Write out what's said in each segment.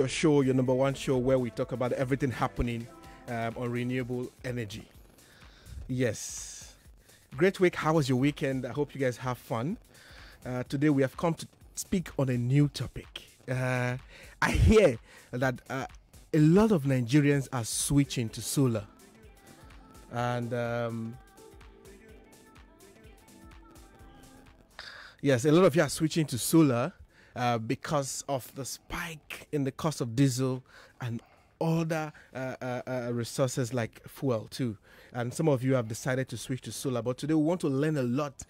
your show, your number one show, where we talk about everything happening on renewable energy. Yes. Great week. How was your weekend? I hope you guys have fun. Today we have come to speak on a new topic. I hear that a lot of Nigerians are switching to solar. And yes, a lot of you are switching to solar because of the spike in the cost of diesel and other resources like fuel too. And some of you have decided to switch to solar. But today we want to learn a lot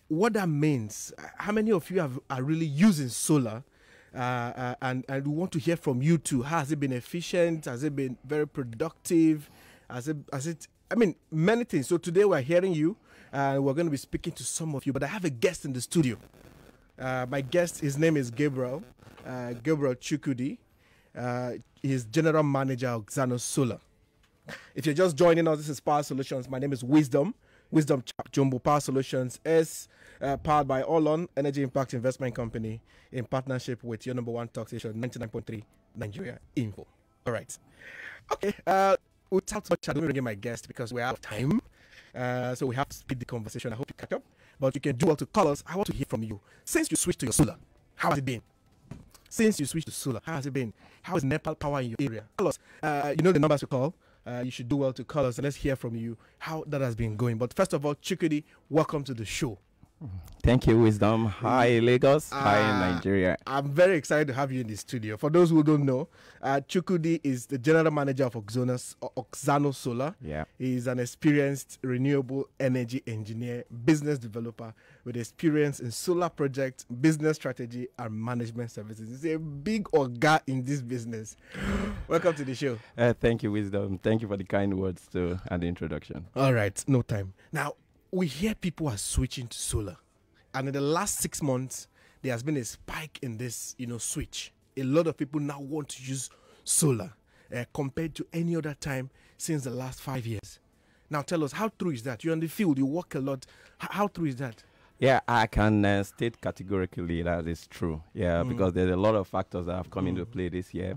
what that means. How many of you are really using solar? And we want to hear from you too. Has it been efficient? Has it been very productive? Has it I mean, many things. So today we're hearing you. We're going to be speaking to some of you. But I have a guest in the studio. My guest, his name is Gabriel. Gabriel Chukudi. He's General Manager of Auxano Solar. If you're just joining us, this is Power Solutions. My name is Wisdom Chapp-Jumbo. Power Solutions is powered by Auxano Energy Impact Investment Company in partnership with your number one talk station, 99.3 Nigeria Info. All right. Okay. Without much ado, I'm bring in my guest because we're out of time. So we have to speed the conversation. I hope you catch up. But you can do well to call us. I want to hear from you. Since you switched to your solar, how has it been? Since you switched to solar, how has it been? How is Nepal power in your area? Call us. You know the numbers to call. You should do well to call us. And let's hear from you how that has been going. But first of all, Chukudi, welcome to the show. Thank you, Wisdom. Hi, Lagos. Hi, Nigeria. I'm very excited to have you in the studio. For those who don't know, Chukudi is the general manager of Auxano Solar. Yeah. He's an experienced renewable energy engineer, business developer with experience in solar projects, business strategy, and management services. He's a big orga in this business. Welcome to the show. Thank you, Wisdom. Thank you for the kind words too and the introduction. All right, no time. Now, we hear people are switching to solar. And in the last 6 months, there has been a spike in this, switch. A lot of people now want to use solar compared to any other time since the last 5 years. Now tell us, how true is that? You're in the field, you work a lot. How true is that? Yeah, I can state categorically that is true. Yeah, because there's a lot of factors that have come into play this year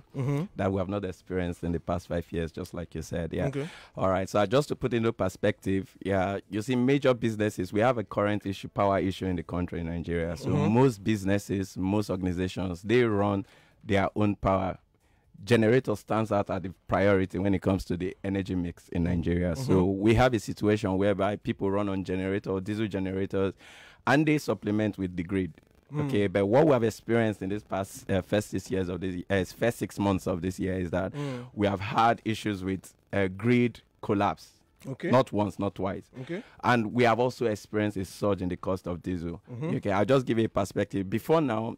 that we have not experienced in the past 5 years, just like you said. Yeah. Okay. All right. So just to put into perspective, yeah, you see, major businesses, we have a current power issue in the country in Nigeria. So most businesses, most organizations, they run their own power. Generator stands out as the priority when it comes to the energy mix in Nigeria. So we have a situation whereby people run on generator, diesel generators, and they supplement with the grid. Okay, but what we have experienced in this past first 6 months of this year is that we have had issues with grid collapse. Okay. Not once, not twice. Okay. And we have also experienced a surge in the cost of diesel. Okay, I'll just give you a perspective. Before now,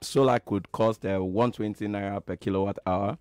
solar could cost 120 naira per kilowatt hour.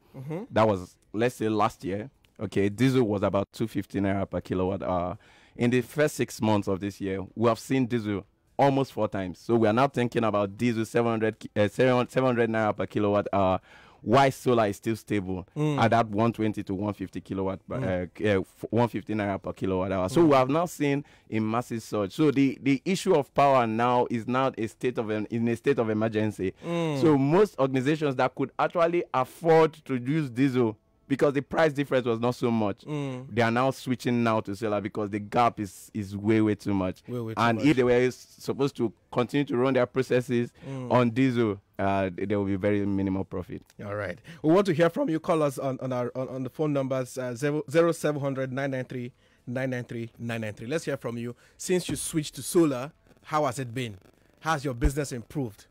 That was, let's say, last year. Okay, diesel was about 250 naira per kilowatt hour. In the first 6 months of this year, we have seen diesel almost 4 times. So we are now thinking about diesel 700 naira per kilowatt hour. Why solar is still stable at that 120 to 150 kilowatt, 150 naira per kilowatt hour. So we have now seen a massive surge. So the issue of power now is now in a state of emergency. So most organizations that could actually afford to use diesel, because the price difference was not so much, they are now switching now to solar because the gap is way too much. If they were supposed to continue to run their processes on diesel, there will be very minimal profit. All right. We want to hear from you. Call us on the phone numbers 0700 993 993 993. Let's hear from you. Since you switched to solar, how has it been? Has your business improved?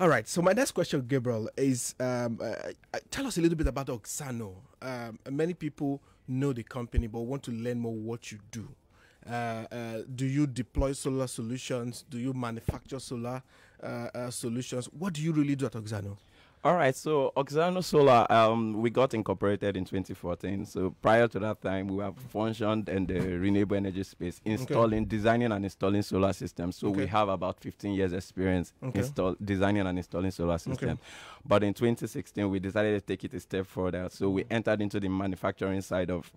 All right. So my next question, Gabriel, is tell us a little bit about Auxano. Many people know the company but want to learn more what you do. Do you deploy solar solutions? Do you manufacture solar solutions? What do you really do at Auxano? All right, so Auxano Solar, we got incorporated in 2014. So prior to that time, we have functioned in the renewable energy space, designing and installing solar systems. So we have about 15 years experience designing and installing solar systems. But in 2016, we decided to take it a step further. So we entered into the manufacturing side of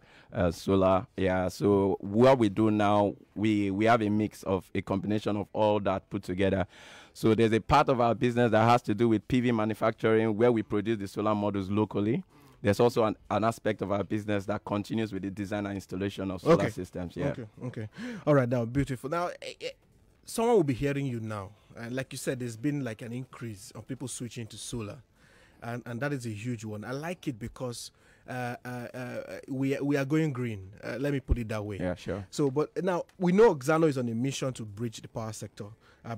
solar. Yeah, so what we do now, we have a mix of a combination of all that put together. So there's a part of our business that has to do with PV manufacturing, where we produce the solar modules locally. There's also an aspect of our business that continues with the design and installation of solar systems. Yeah. Okay. All right, now, beautiful. Now, someone will be hearing you now. And like you said, there's been like an increase of people switching to solar. And that is a huge one. I like it because we are going green. Let me put it that way. Yeah, sure. So, but now we know Auxano is on a mission to bridge the power sector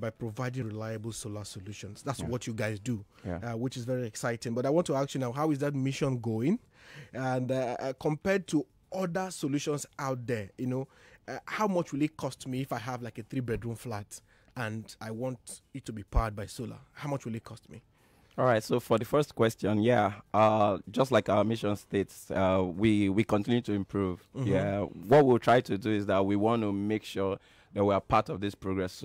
by providing reliable solar solutions. That's what you guys do, which is very exciting. But I want to ask you now, how is that mission going? And compared to other solutions out there, how much will it cost me if I have like a 3-bedroom flat and I want it to be powered by solar? How much will it cost me? All right, so for the first question, just like our mission states, we continue to improve. Yeah, what we'll try to do is that we want to make sure that we are part of this progress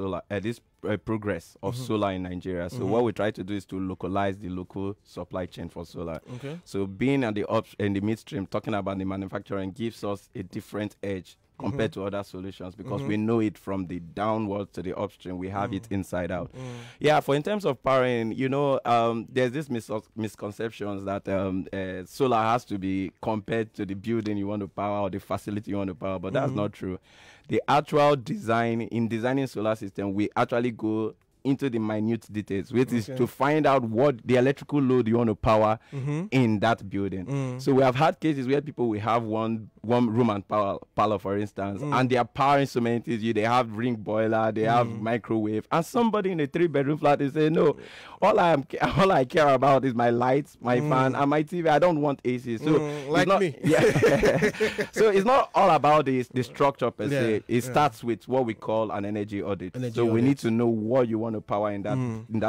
progress of solar in Nigeria. So what we try to do is to localize the local supply chain for solar. So being at in the midstream, talking about the manufacturing gives us a different edge compared to other solutions, because we know it from the downward to the upstream. We have it inside out. Yeah, in terms of powering, there's this misconceptions that solar has to be compared to the building you want to power or the facility you want to power, but that's not true. The actual designing solar system, we actually go into the minute details, which is to find out what the electrical load you want to power in that building. So we have had cases where people will have one room and parlor, for instance, and they are powering so many things. They have ring boiler, they have microwave, and somebody in a 3-bedroom flat is saying, no, all I care about is my lights, my fan, and my TV. I don't want AC. So like me. So it's not all about the structure per se. It starts with what we call an energy audit. We need to know what you want to power in that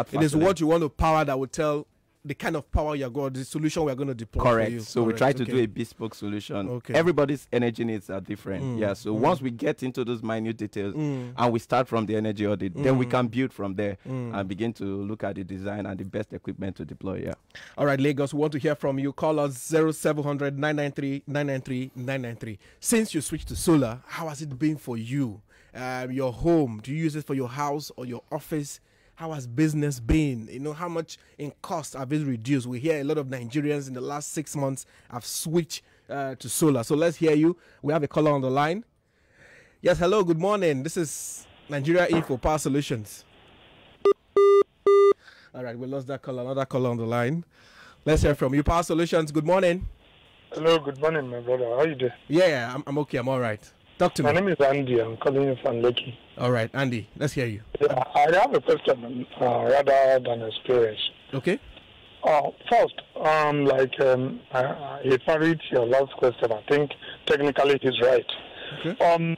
facility. It is what you want to power that will tell the kind of power you're going, the solution we're going to deploy. Correct. For you. So we try to do a bespoke solution. Everybody's energy needs are different. So once we get into those minute details and we start from the energy audit, then we can build from there and begin to look at the design and the best equipment to deploy. All right, Lagos, we want to hear from you. Call us 0700 993 993 993. Since you switched to solar, how has it been for you? Your home, do you use it for your house or your office? How has business been? How much in cost have it reduced? We hear a lot of Nigerians in the last 6 months have switched to solar. So let's hear you. We have a caller on the line. Yes, hello, good morning. This is Nigeria Info Power Solutions. All right, we lost that caller. Another caller on the line. Let's hear from you. Power Solutions, good morning. Hello, good morning, my brother. How are you doing? Yeah, I'm okay. I'm all right. Talk to me. My name is Andy. I'm calling you from Lekki. All right, Andy, let's hear you. Yeah, I have a question rather than experience. Okay. First, if I read your last question, I think technically he's right. Okay.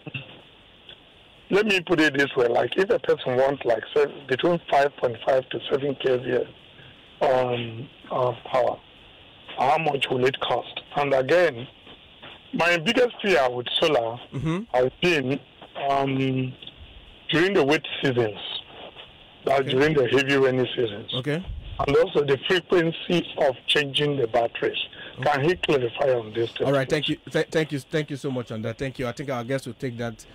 Let me put it this way: like, if a person wants, say, between 5.5 to 7 kVA power, how much will it cost? And again, my biggest fear with solar has been during the wet seasons, during the heavy rainy seasons. Okay. And also the frequency of changing the batteries. Can he clarify on this? All right, thank you so much on that. Thank you. I think our guest will take that.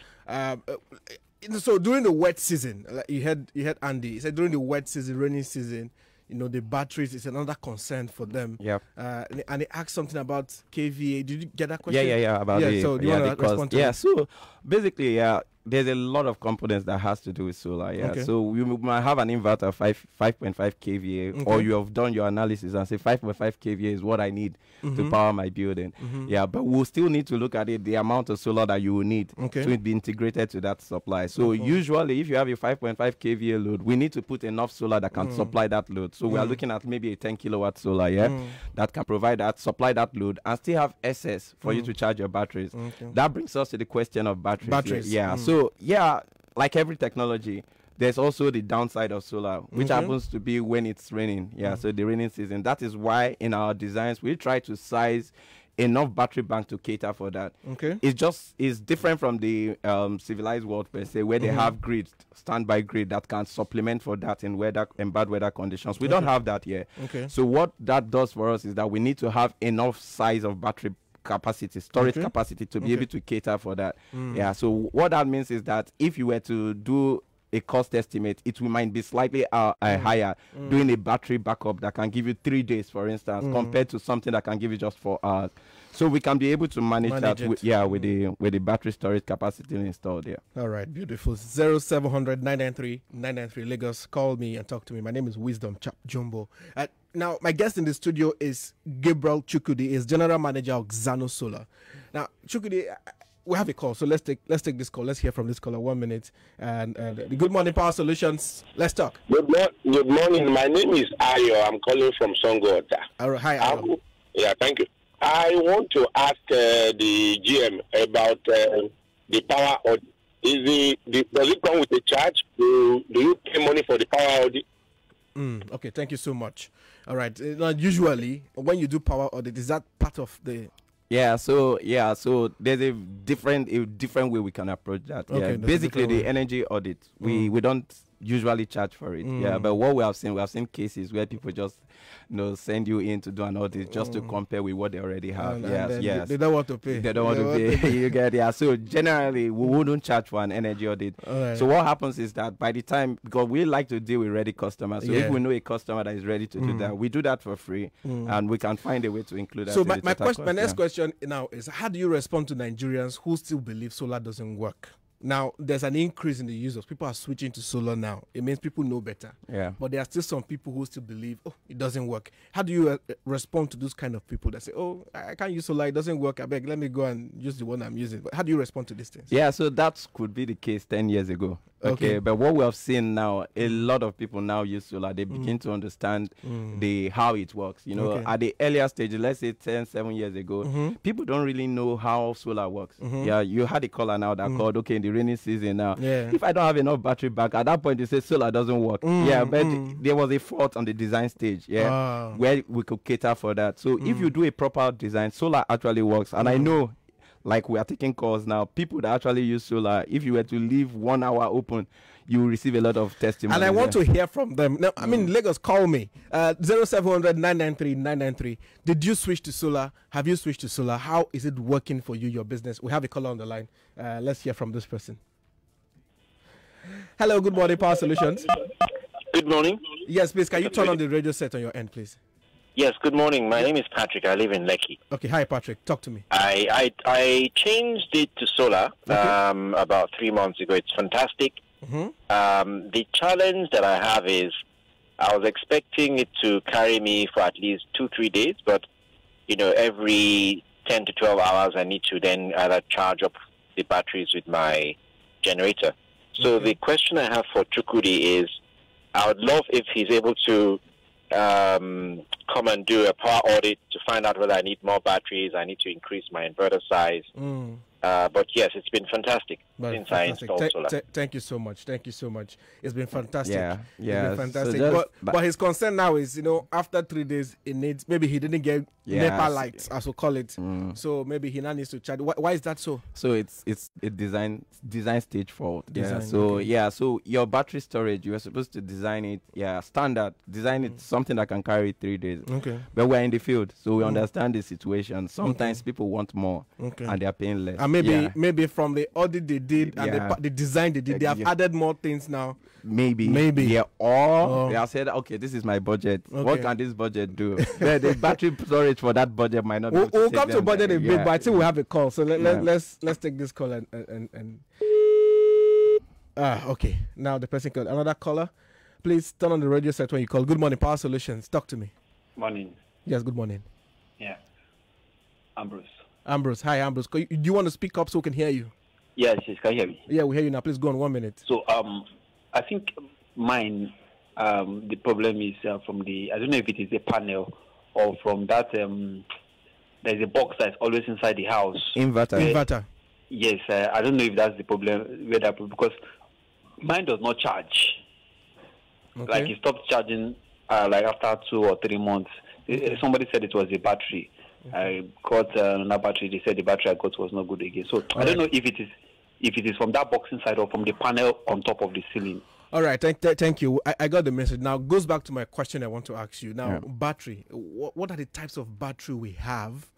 So during the wet season, you heard Andy. He said during the wet season, rainy season, the batteries is another concern for them. Yep. And he asked something about KVA. Did you get that question? Yeah. About it. So do you want to respond to that? So basically, there's a lot of components that has to do with solar. Okay. So you might have an inverter 5.5 kVA, or you have done your analysis and say 5.5 kVA is what I need to power my building. But we'll still need to look at it, the amount of solar that you will need to be integrated to that supply. So usually, if you have a 5.5 kVA load, we need to put enough solar that can supply that load. So we are looking at maybe a 10 kilowatt solar, that can supply that load and still have excess for you to charge your batteries. That brings us to the question of batteries. So, like every technology, there's also the downside of solar, which happens to be when it's raining. So the raining season. That is why in our designs, we try to size enough battery bank to cater for that. It's different from the civilized world per se, where they have grids, standby grid that can supplement for that in bad weather conditions. We don't have that here. So what that does for us is that we need to have enough size of battery capacity, storage capacity to be able to cater for that. So what that means is that if you were to do a cost estimate, it might be slightly higher. Doing a battery backup that can give you 3 days, for instance, compared to something that can give you just 4 hours. So we can be able to manage that with the battery storage capacity installed there. All right, beautiful. 0700 993 993 Lagos. Call me and talk to me. My name is Wisdom Chapp-Jumbo. Now, my guest in the studio is Gabriel Chukudi, is General Manager of Auxano Solar. Now, Chukudi, we have a call, so let's take this call. Let's hear from this caller. 1 minute. And Good Morning Power Solutions. Let's talk. Good morning. My name is Ayo. I'm calling from Songota. Hi, Ayo. Yeah, thank you. I want to ask the GM about the power audit. Does it come with a charge? Do you pay money for the power audit? Okay, thank you so much. All right. Usually, when you do power audit, is that part of the... So there's a different way we can approach that. Okay, basically the energy audit, we don't usually charge for it. But what we have seen cases where people just send you in to do an audit just to compare with what they already have. Yes. They don't want to pay. They don't want to pay. You get So generally we wouldn't charge for an energy audit. Right. So what happens is that by the time, because we like to deal with ready customers, so if we know a customer that is ready to do that, we do that for free, and we can find a way to include that. So my next question now is, how do you respond to Nigerians who still believe solar doesn't work? Now, there's an increase in the users. People are switching to solar now. It means people know better. Yeah. But there are still some people who still believe, it doesn't work. How do you respond to those kind of people that say, I can't use solar, it doesn't work, I beg, let me go and use the one I'm using? But how do you respond to these things? Yeah, so that could be the case 10 years ago. Okay, but what we have seen now, a lot of people now use solar. They begin to understand how it works. At the earlier stage, let's say 7 years ago, people don't really know how solar works. Yeah, you had a caller now that called, in the rainy season now. Yeah. If I don't have enough battery back, at that point they say solar doesn't work. But there was a fault on the design stage, where we could cater for that. So if you do a proper design, solar actually works. And I know, like we are taking calls now, people that actually use solar, if you were to leave 1 hour open, you will receive a lot of testimony. And I want to hear from them. Now, Lagos, call me. 0700 993 993. Did you switch to solar? Have you switched to solar? How is it working for you, your business? We have a caller on the line. Let's hear from this person. Hello, Good Morning Power Solutions. Good morning. Yes, please. Can you turn on the radio set on your end, please? Yes, good morning. My name is Patrick. I live in Lekki. Okay, hi Patrick. Talk to me. I changed it to solar about 3 months ago. It's fantastic. The challenge that I have is I was expecting it to carry me for at least 2-3 days, but every 10 to 12 hours I need to then either charge up the batteries with my generator. So the question I have for Chukudi is, I would love if he's able to come and do a power audit to find out whether I need more batteries, I need to increase my inverter size. But yes, it's been fantastic since I installed solar. Thank you so much. Thank you so much. It's been fantastic. Yeah. It's been fantastic. So but his concern now is, after 3 days, maybe he didn't get NEPA lights, as we call it. So maybe he now needs to charge. Why is that so? So it's a design stage fault. So your battery storage, you were supposed to design it, standard. Design it something that can carry 3 days. Okay. But we're in the field, so we understand the situation. Sometimes people want more, and they're paying less. And maybe from the audit they did and the design they did, they have added more things now. Maybe. Yeah. Or they have said, okay, this is my budget. Okay. What can this budget do? The battery storage for that budget might not. We'll come to budget a bit, but I think we have a call. So let's take this call and okay. Now the person called. Another caller. Please turn on the radio set when you call. Good morning, Power Solutions. Talk to me. Morning. Yes, good morning. Yeah. Ambrose. Hi, Ambrose. Do you want to speak up so we can hear you? Yes, can you hear me? Yeah, we hear you now. Please go on 1 minute. So, I think mine, the problem is from I don't know if it is the panel or from that, there's a box that's always inside the house. Inverter. Yes, I don't know if that's the problem, because mine does not charge. Okay. Like, it stopped charging after 2 or 3 months. Somebody said it was a battery. I got another battery. They said the battery I got was not good again. So I don't know if it is from that box inside or from the panel on top of the ceiling. All right, thank you. I got the message. Now, goes back to my question I want to ask you. Now, battery. What are the types of battery we have?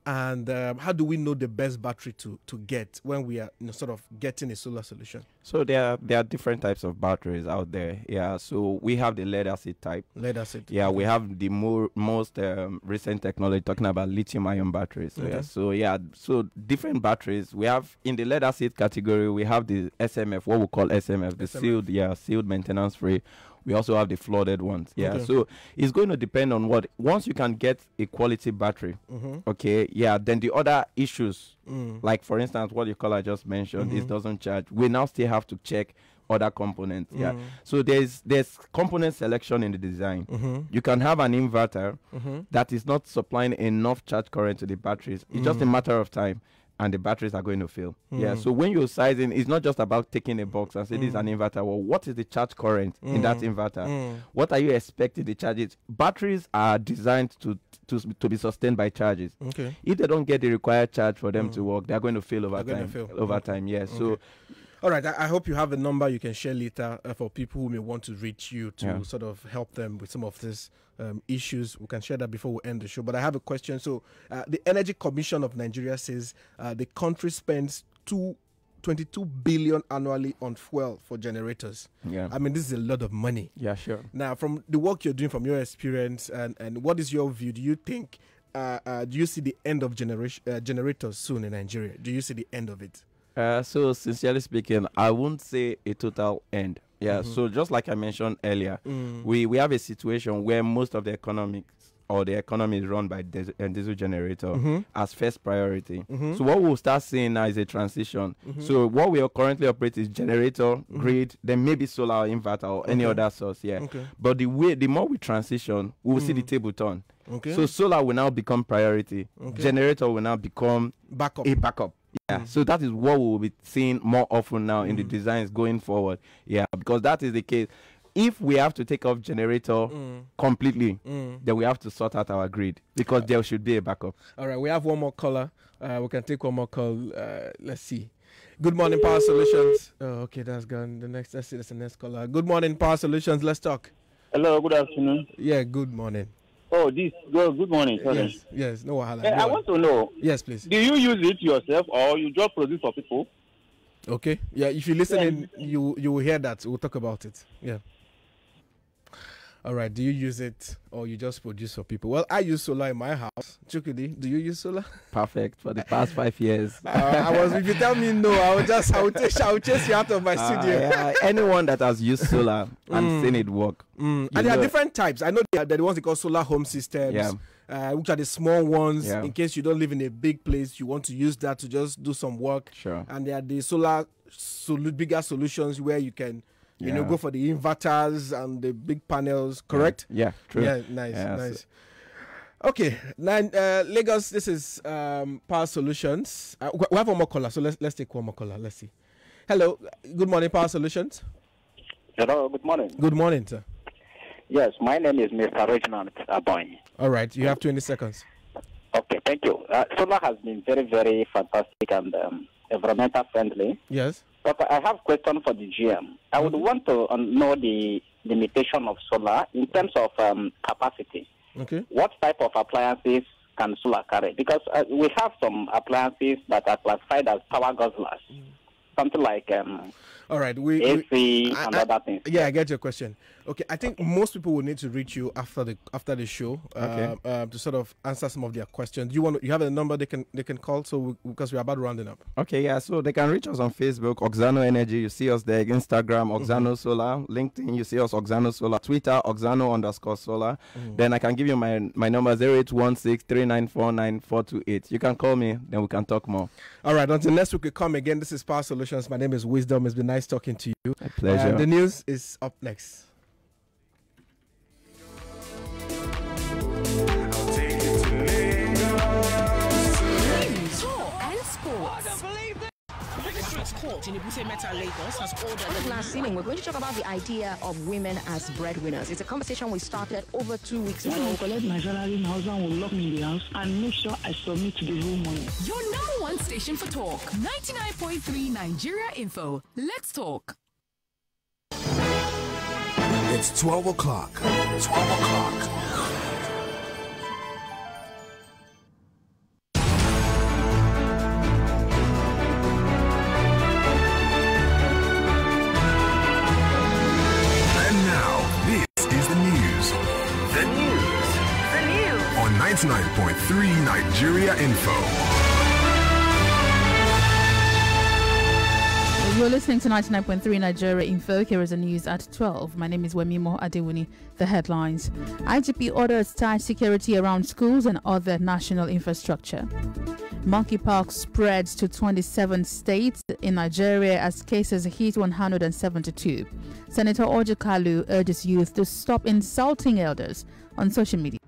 And how do we know the best battery to get when we are sort of getting a solar solution? So there are different types of batteries out there. Yeah. So we have the lead acid type. Lead acid. Yeah, we have the most recent technology talking about lithium-ion batteries. So so different batteries. We have in the lead acid category. We have the SMF, what we call SMF, the sealed maintenance free. We also have the flooded ones. Yeah. Okay. So it's going to depend on what. Once you can get a quality battery, okay. Yeah. Then the other issues, like for instance, what your caller just mentioned, it doesn't charge. We now still have to check other components. Yeah. So there's component selection in the design. You can have an inverter that is not supplying enough charge current to the batteries. It's just a matter of time, and the batteries are going to fail. Yeah. So when you're sizing, it's not just about taking a box and say this is an inverter. Well, what is the charge current in that inverter? What are you expecting the charges? Batteries are designed to be sustained by charges. Okay. If they don't get the required charge for them to work, they're going to fail over time. Yeah. So. All right, I hope you have a number you can share later for people who may want to reach you to sort of help them with some of these issues. We can share that before we end the show. But I have a question. So the Energy Commission of Nigeria says the country spends 22 billion annually on fuel for generators. Yeah. I mean, this is a lot of money. Yeah, sure. Now, from the work you're doing, from your experience, and what is your view? Do you think, do you see the end of generators soon in Nigeria? Do you see the end of it? So sincerely speaking, I won't say a total end. Yeah. So just like I mentioned earlier, we have a situation where most of the economy is run by diesel generator as first priority. So what we'll start seeing now is a transition. So what we are currently operate is generator, grid, then maybe solar or inverter or any other source. Yeah. But the more we transition, we will see the table turn. So solar will now become priority. Generator will now become a backup. Yeah, so that is what we will be seeing more often now in the designs going forward. Yeah, because that is the case. If we have to take off generator completely, then we have to sort out our grid because there should be a backup. All right, we have one more caller. We can take one more call. Let's see. Good morning, Power Solutions. Oh, okay, that's gone. Let's see, that's the next caller. Good morning, Power Solutions. Let's talk. Hello, good afternoon. Yeah, good morning. Oh, good morning. Sorry. Yes, no wahala. I want to know. Yes, please. Do you use it yourself or you just produce for people? Okay. Yeah, if you listen in, you will hear that. We'll talk about it. Yeah. All right. Do you use it or you just produce for people? Well, I use solar in my house. Chukudi, do you use solar? Perfect for the past 5 years. If you tell me no, I will chase you out of my studio. Yeah, anyone that has used solar and seen it work. And there are different types. I know there are the ones they call solar home systems, which are the small ones. In case you don't live in a big place, you want to use that to just do some work. Sure. And there are the bigger solutions where you can go for the inverters and the big panels, correct? Yeah, true. Yeah, nice. Okay, now Lagos, this is Power Solutions. We have one more caller, so let's take one more caller. Let's see. Hello, good morning, Power Solutions. Hello, good morning. Good morning, sir. Yes, my name is Mr. Reginald Aboy. All right, you have 20 seconds. Okay, thank you. Solar has been very, very fantastic and environmental friendly. Yes. But I have a question for the GM. I would want to know the limitation of solar in terms of capacity. Okay. What type of appliances can solar carry? Because we have some appliances that are classified as power guzzlers. Something like all right, AC and other things. Yeah, I get your question. Okay, I think most people will need to reach you after the show to sort of answer some of their questions. You have a number they can call because we're about rounding up. Okay, yeah, so they can reach us on Facebook, Auxano Energy. You see us there. Instagram, Auxano Solar. LinkedIn, you see us, Auxano Solar. Twitter, Auxano_Solar. Then I can give you my number 0816-3949-428. You can call me, then we can talk more. All right, until next week we come again. This is Power Solutions. My name is Wisdom. It's been nice talking to you. A pleasure. The news is up next. Court in Ibuse Meta, Lagos has ordered. Last evening, we're going to talk about the idea of women as breadwinners. It's a conversation we started over 2 weeks ago. When I collect my salary, my husband will lock me in the house and make sure I submit to the whole money. Your number one station for talk, 99.3 Nigeria Info. Let's talk. It's 12 o'clock. 12 o'clock. 99.3 Nigeria Info. You're listening to 99.3 Nigeria Info. Here is the news at 12. My name is Wemimo Adewuni. The headlines. IGP orders tight security around schools and other national infrastructure. Monkeypox spreads to 27 states in Nigeria as cases hit 172. Senator Orji Kalu urges youth to stop insulting elders on social media.